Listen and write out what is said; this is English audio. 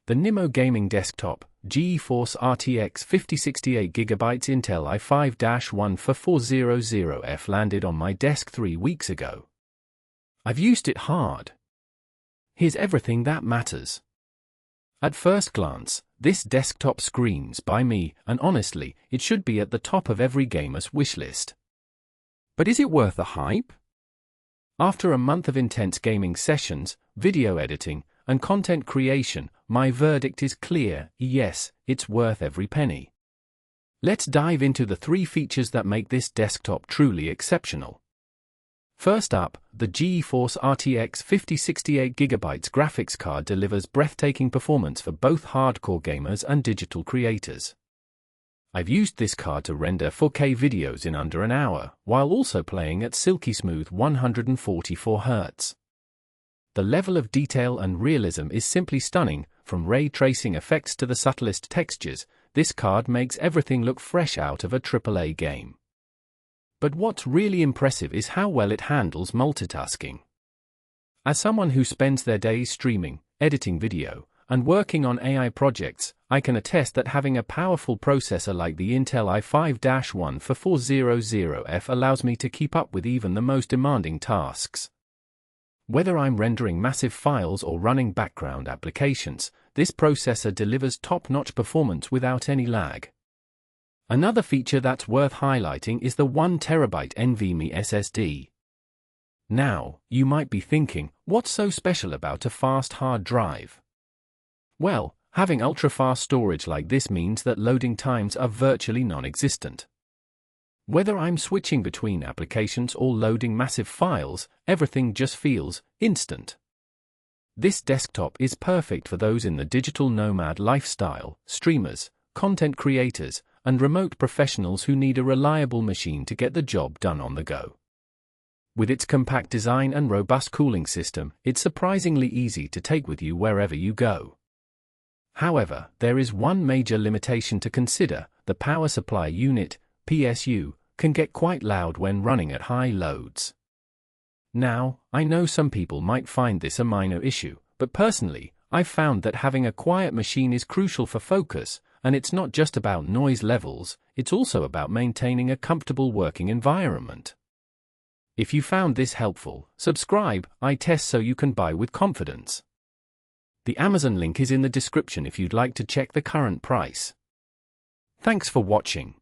The NIMO gaming desktop, GeForce RTX 5068GB Intel i5-1 for 400F landed on my desk 3 weeks ago. I've used it hard. Here's everything that matters. At first glance, this desktop screams by me, and honestly, it should be at the top of every gamer's wishlist. But is it worth the hype? After a month of intense gaming sessions, video editing, and content creation, my verdict is clear: yes, it's worth every penny. Let's dive into the 3 features that make this desktop truly exceptional. First up, the GeForce RTX 5068GB graphics card delivers breathtaking performance for both hardcore gamers and digital creators. I've used this card to render 4K videos in under an hour, while also playing at silky smooth 144Hz. The level of detail and realism is simply stunning. From ray tracing effects to the subtlest textures, this card makes everything look fresh out of a AAA game. But what's really impressive is how well it handles multitasking. As someone who spends their days streaming, editing video, and working on AI projects, I can attest that having a powerful processor like the Intel i5-1 for 400F allows me to keep up with even the most demanding tasks. Whether I'm rendering massive files or running background applications, this processor delivers top-notch performance without any lag. Another feature that's worth highlighting is the 1TB NVMe SSD. Now, you might be thinking, what's so special about a fast hard drive? Well, having ultra-fast storage like this means that loading times are virtually non-existent. Whether I'm switching between applications or loading massive files, everything just feels instant. This desktop is perfect for those in the digital nomad lifestyle, streamers, content creators, and remote professionals who need a reliable machine to get the job done on the go. With its compact design and robust cooling system, it's surprisingly easy to take with you wherever you go. However, there is one major limitation to consider: the power supply unit, PSU, can get quite loud when running at high loads. Now, I know some people might find this a minor issue, but personally, I've found that having a quiet machine is crucial for focus, and it's not just about noise levels, it's also about maintaining a comfortable working environment. If you found this helpful, subscribe. I test so you can buy with confidence. The Amazon link is in the description if you'd like to check the current price. Thanks for watching.